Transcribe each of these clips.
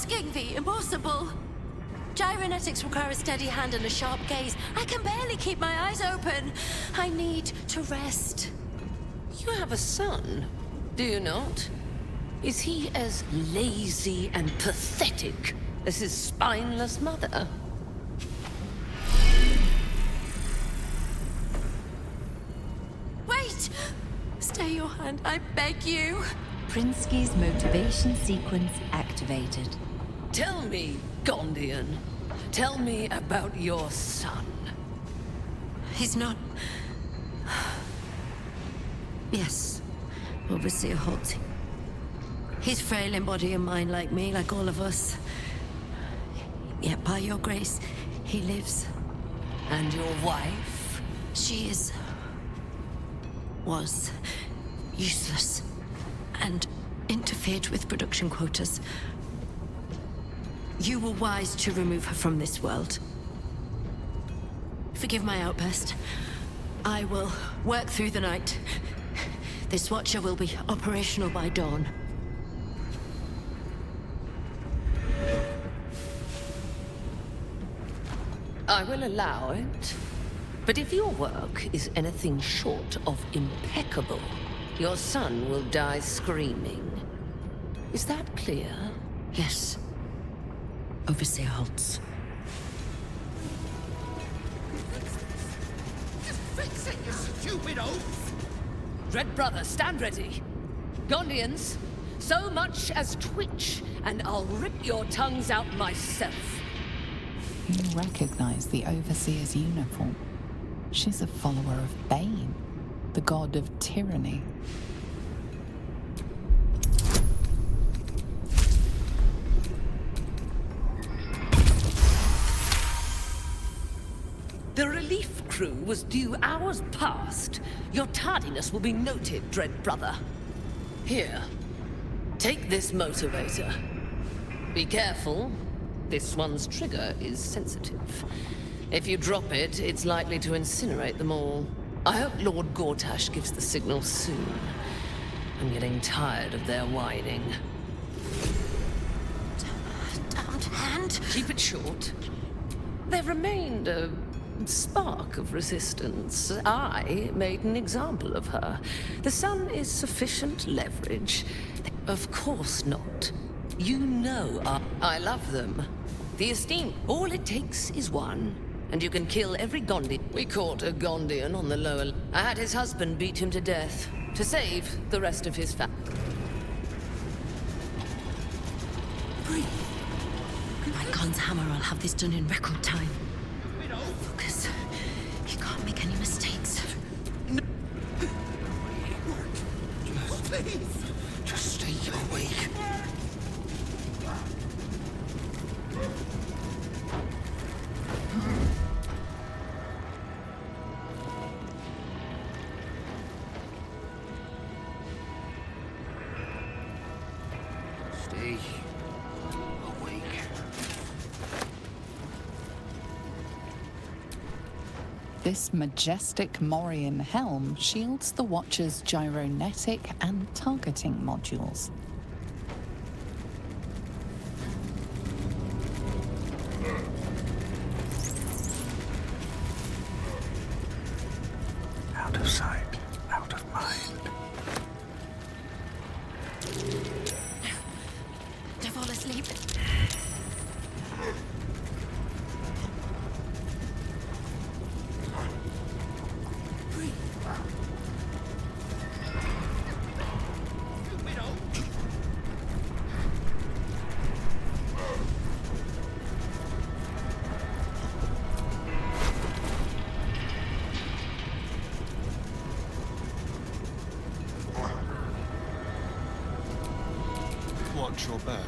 asking the impossible. Gyrometics require a steady hand and a sharp gaze. I can barely keep my eyes open. I need to rest. You have a son, do you not? Is he as lazy and pathetic as his spineless mother? Wait! Stay your hand, I beg you. Prinsky's motivation sequence activated. Tell me, Gondian. Tell me about your son. He's not... Yes, Overseer Holt. He's frail in body and mind like me, like all of us. Yet by your grace, he lives. And your wife? She was useless and interfered with production quotas. You were wise to remove her from this world. Forgive my outburst. I will work through the night. This Watcher will be operational by dawn. I will allow it. But if your work is anything short of impeccable, your son will die screaming. Is that clear? Yes. Overseer Holtz. Just fix it, you stupid oaf! Dread Brother, stand ready. Gondians, so much as twitch, and I'll rip your tongues out myself. You recognize the Overseer's uniform. She's a follower of Bane, the god of tyranny. The relief crew was due hours past. Your tardiness will be noted, Dread Brother. Here, take this motivator. Be careful. This one's trigger is sensitive. If you drop it, it's likely to incinerate them all. I hope Lord Gortash gives the signal soon. I'm getting tired of their whining. Damned hand. Keep it short. There remained a spark of resistance. I made an example of her. The son is sufficient leverage. Of course not. You know I love them. The esteem. All it takes is one, and you can kill every Gondi. We caught a Gondian on the lower... I had his husband beat him to death, to save the rest of his family. My God's hammer, I'll have this done in record time. Focus. You can't make any mistakes. Please! Just stay awake. Stay awake. This majestic Morian helm shields the Watcher's gyronetic and targeting modules. Out of sight, out of mind. Don't fall asleep. Watch your back.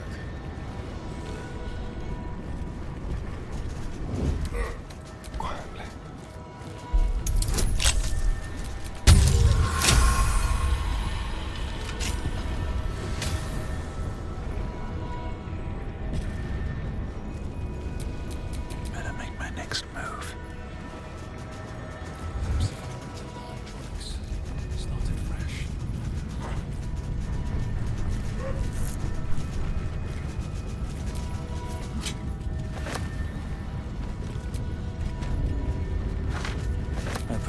Quietly. Better make my next move. Started fresh.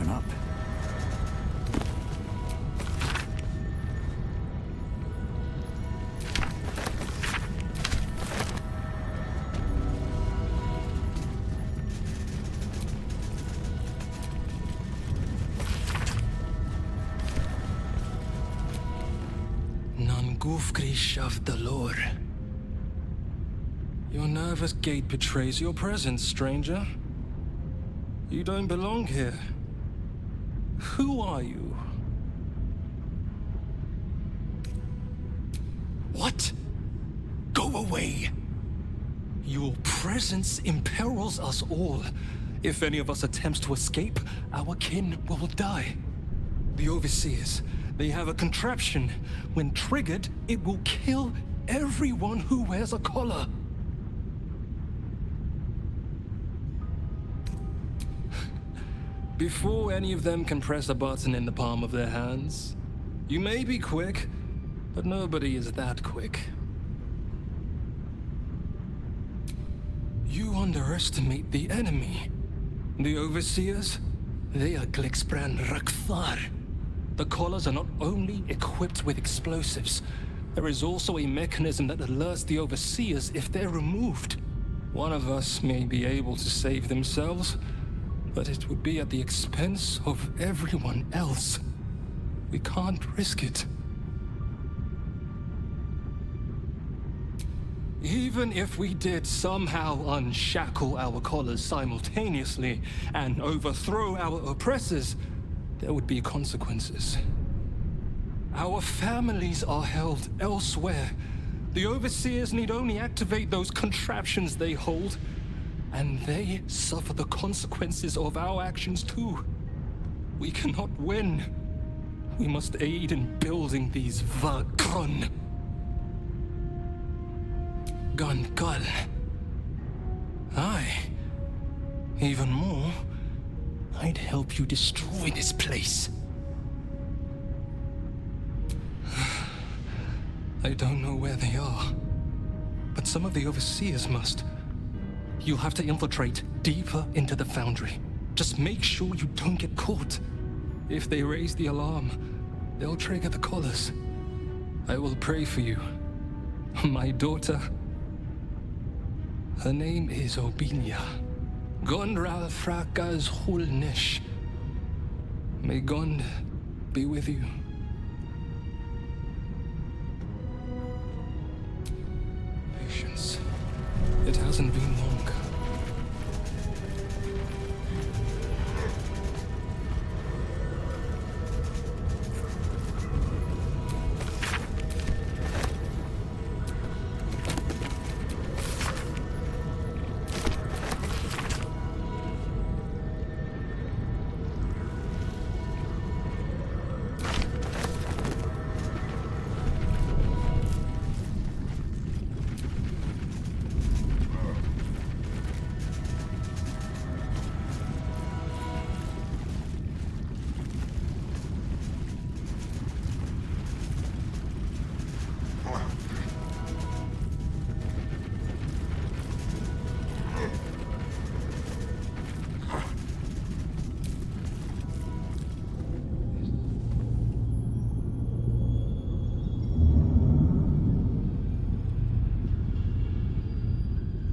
up. Nangufgrish of the Lord. Your nervous gait betrays your presence, stranger. You don't belong here. Who are you? What? Go away! Your presence imperils us all. If any of us attempts to escape, our kin will die. The Overseers, they have a contraption. When triggered, it will kill everyone who wears a collar. Before any of them can press a button in the palm of their hands, you may be quick, but nobody is that quick. You underestimate the enemy. The Overseers, they are Glixbrand Rakthar. The collars are not only equipped with explosives, there is also a mechanism that alerts the Overseers if they're removed. One of us may be able to save themselves, but it would be at the expense of everyone else. We can't risk it. Even if we did somehow unshackle our collars simultaneously and overthrow our oppressors, there would be consequences. Our families are held elsewhere. The Overseers need only activate those contraptions they hold, and they suffer the consequences of our actions too. We cannot win. We must aid in building these Vagron. Gunkal. Even more, I'd help you destroy this place. I don't know where they are, but some of the Overseers must. You'll have to infiltrate deeper into the foundry. Just make sure you don't get caught. If they raise the alarm, they'll trigger the collars. I will pray for you. My daughter. Her name is Obinia. Gondral Frakas Hulnish. May Gond be with you. Patience. It hasn't been long.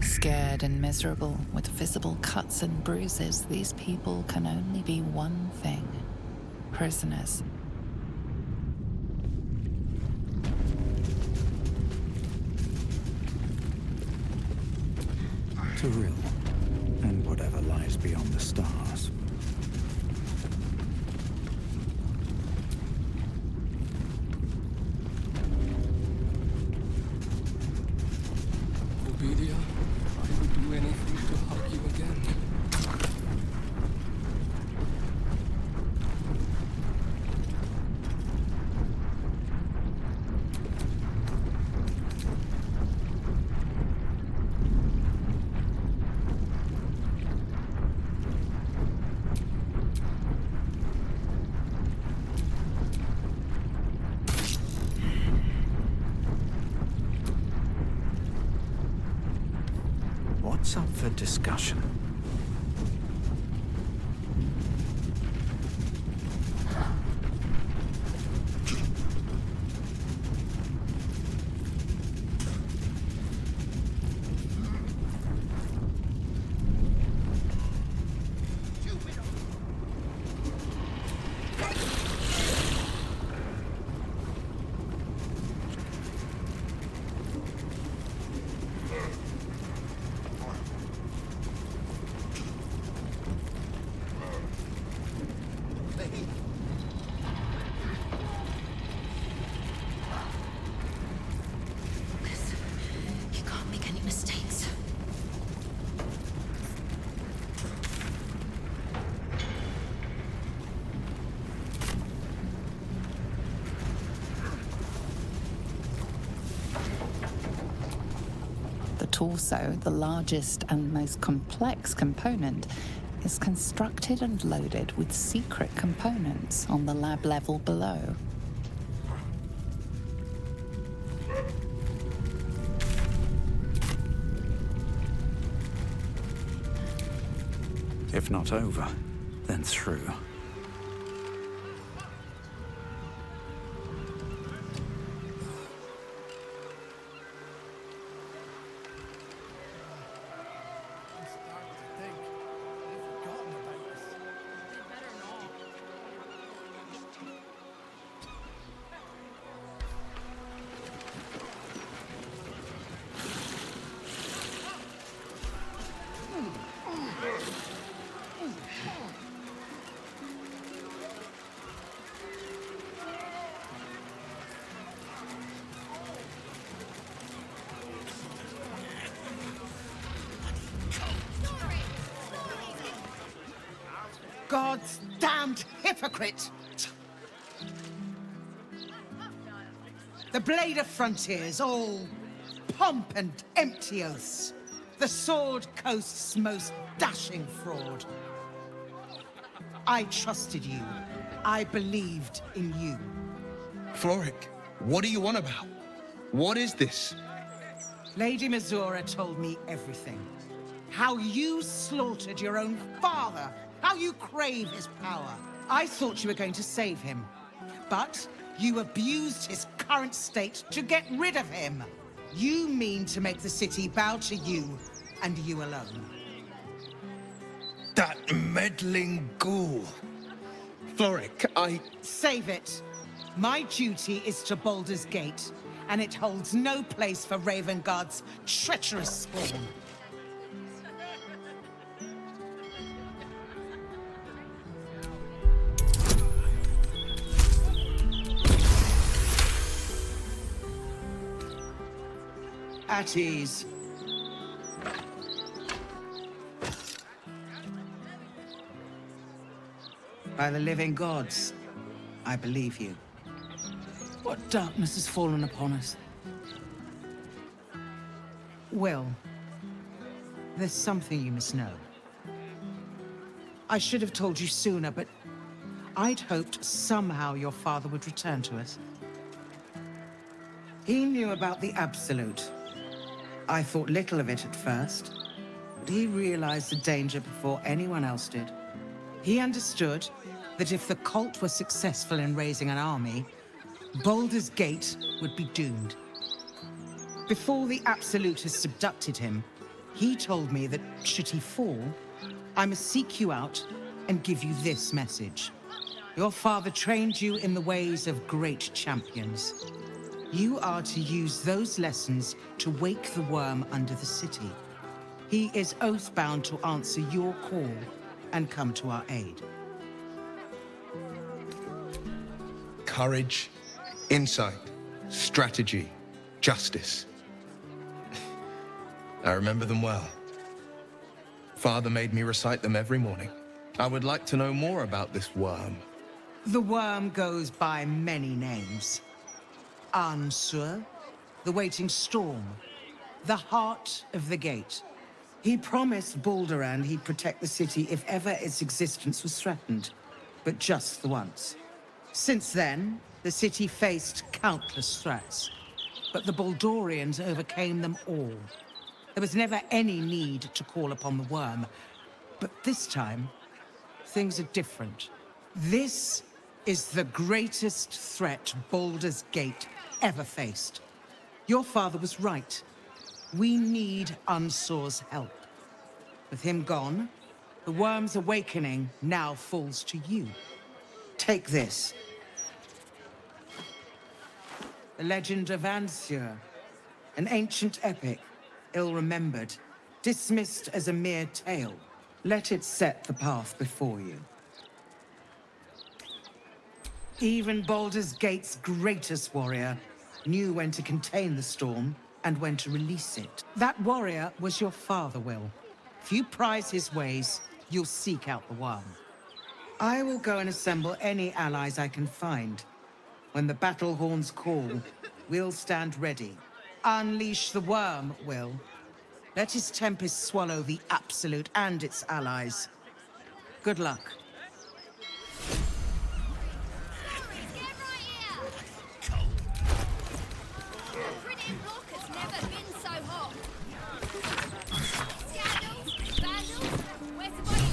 Scared and miserable, with visible cuts and bruises, these people can only be one thing: prisoners. To Rill, and whatever lies beyond the stars. Obedia, I would do anything to hug you again. What's up for discussion? torso, the largest and most complex component, is constructed and loaded with secret components on the lab level below. If not over, then through. God's damned hypocrite! The Blade of Frontiers, all pomp and empty oaths. The Sword Coast's most dashing fraud. I trusted you. I believed in you. Floric, what are you on about? What is this? Lady Mizora told me everything. How you slaughtered your own father. How you crave his power. I thought you were going to save him. But you abused his current state to get rid of him. You mean to make the city bow to you, and you alone. That meddling ghoul. Floric, Save it. My duty is to Baldur's Gate, and it holds no place for Ravengard's treacherous spawn. At ease. By the living gods, I believe you. What darkness has fallen upon us? Will, there's something you must know. I should have told you sooner, but I'd hoped somehow your father would return to us. He knew about the Absolute. I thought little of it at first, but he realized the danger before anyone else did. He understood that if the cult were successful in raising an army, Baldur's Gate would be doomed. Before the Absolutists abducted him, he told me that should he fall, I must seek you out and give you this message. Your father trained you in the ways of great champions. You are to use those lessons to wake the worm under the city. He is oath-bound to answer your call and come to our aid. courage, insight, strategy, justice. I remember them well. Father made me recite them every morning. I would like to know more about this worm. The worm goes by many names. Ansur, the waiting storm, the heart of the gate. He promised Balduran he'd protect the city if ever its existence was threatened, but just the once. Since then, the city faced countless threats, but the Baldurians overcame them all. There was never any need to call upon the worm, but this time, things are different. This is the greatest threat Baldur's Gate ever faced. Your father was right. We need Unsur's help. With him gone, the worm's awakening now falls to you. Take this. The legend of Ansur, an ancient epic, ill-remembered, dismissed as a mere tale. Let it set the path before you. Even Baldur's Gate's greatest warrior knew when to contain the storm and when to release it. That warrior was your father, Will. If you prize his ways, you'll seek out the worm. I will go and assemble any allies I can find. When the battle horns call, we'll stand ready. Unleash the worm, Will, Let his tempest swallow the Absolute and its allies. Good luck.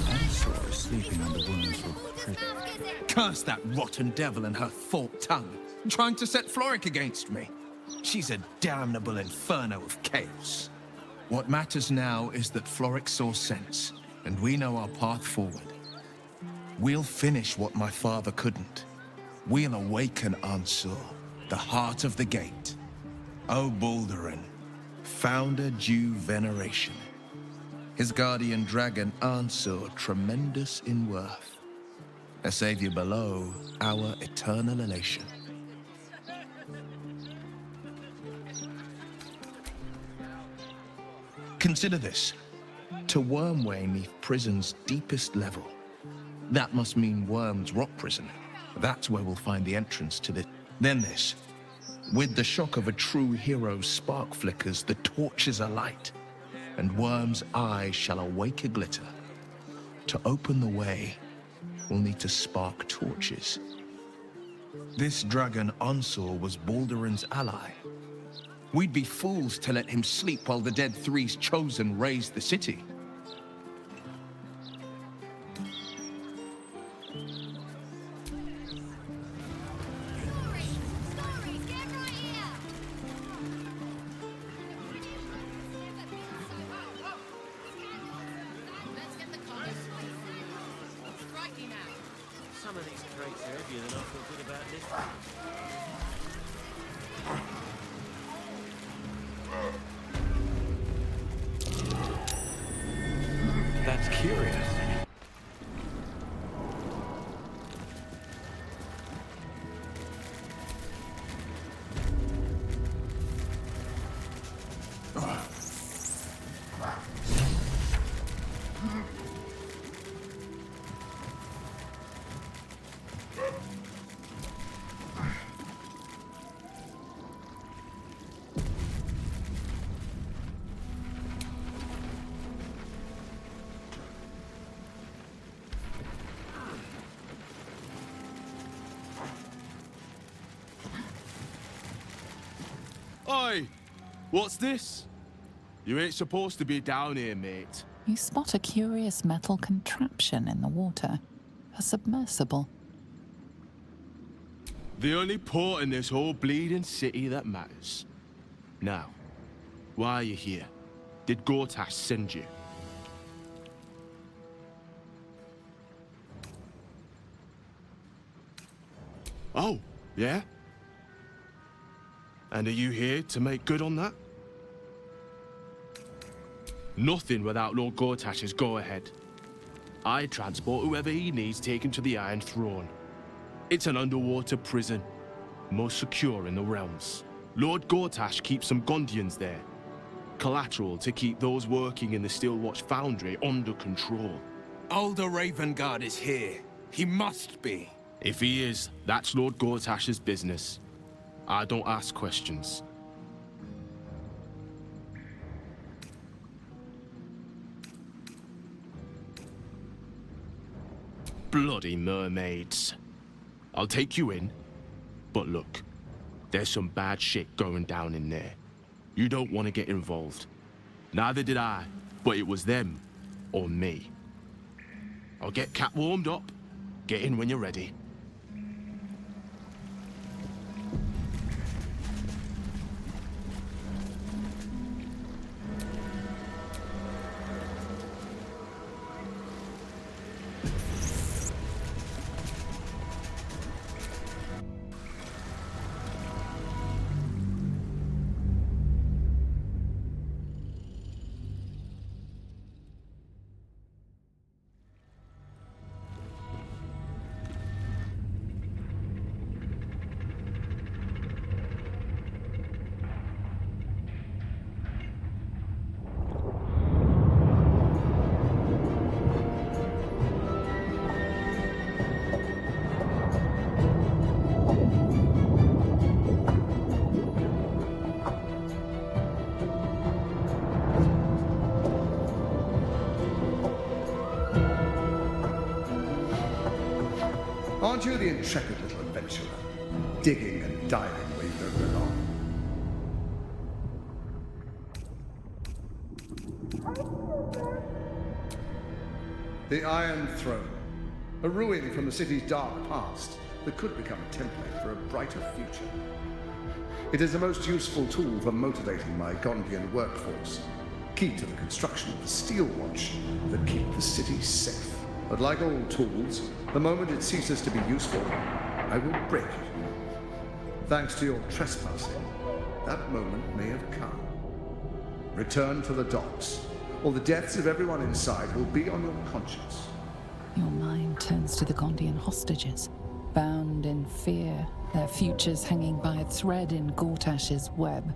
Ansor is sleeping under Wormswood prison. Curse that rotten devil and her forked tongue, trying to set Floric against me. She's a damnable inferno of chaos. What matters now is that Floric saw sense, and we know our path forward. We'll finish what my father couldn't. We'll awaken Ansor, the heart of the gate. O Balduran, founder due veneration. His guardian dragon Ansor, tremendous in worth. A savior below, our eternal elation. Consider this. To Wormway 'neath prison's deepest level. That must mean Worm's rock prison. That's where we'll find the entrance to the... Then this. With the shock of a true hero's spark flickers, the torches alight, and Worm's eyes shall awake a glitter. To open the way, we'll need to spark torches. This dragon Ansor was Balduran's ally. We'd be fools to let him sleep while the Dead Three's chosen raised the city. Some of these crates are heavier than I feel good about this. That's curious. Oi! What's this? You ain't supposed to be down here, mate. You spot a curious metal contraption in the water. A submersible. The only port in this whole bleeding city that matters. Now, why are you here? Did Gortash send you? Oh, yeah? And are you here to make good on that? Nothing without Lord Gortash's go-ahead. I transport whoever he needs taken to the Iron Throne. It's an underwater prison, most secure in the realms. Lord Gortash keeps some Gondians there. Collateral to keep those working in the Steelwatch Foundry under control. Alder Ravengard is here. He must be. If he is, that's Lord Gortash's business. I don't ask questions. Bloody mermaids. I'll take you in, but look, there's some bad shit going down in there. You don't want to get involved. Neither did I, but it was them or me. I'll get Cat warmed up. Get in when you're ready. Aren't you the intrepid little adventurer, digging and diving where you don't belong? The Iron Throne, a ruin from the city's dark past that could become a template for a brighter future. It is a most useful tool for motivating my Gondian workforce, key to the construction of the steel watch that keep the city safe. But like all tools, the moment it ceases to be useful, I will break it. Thanks to your trespassing, that moment may have come. Return to the docks, or the deaths of everyone inside will be on your conscience. Your mind turns to the Gondian hostages, bound in fear, their futures hanging by a thread in Gortash's web.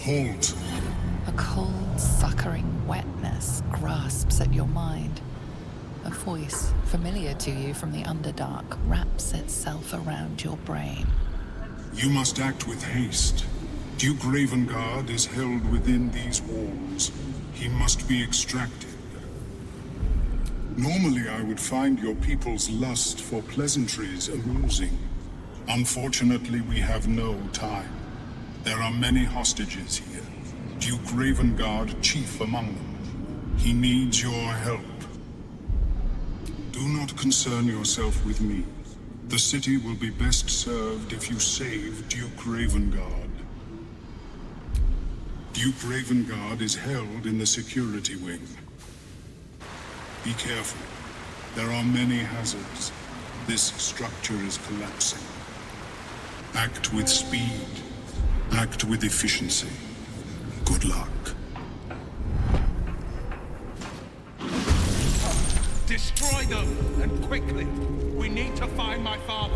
Halt. A cold, suckering wetness grasps at your mind. A voice, familiar to you from the Underdark, wraps itself around your brain. You must act with haste. Duke Ravengard is held within these walls. He must be extracted. Normally, I would find your people's lust for pleasantries amusing. Unfortunately, we have no time. There are many hostages here. Duke Ravengard, chief among them. He needs your help. Do not concern yourself with me. The city will be best served if you save Duke Ravengard. Duke Ravengard is held in the security wing. Be careful. There are many hazards. This structure is collapsing. Act with speed. Act with efficiency. Good luck. Destroy them, and quickly. We need to find my father.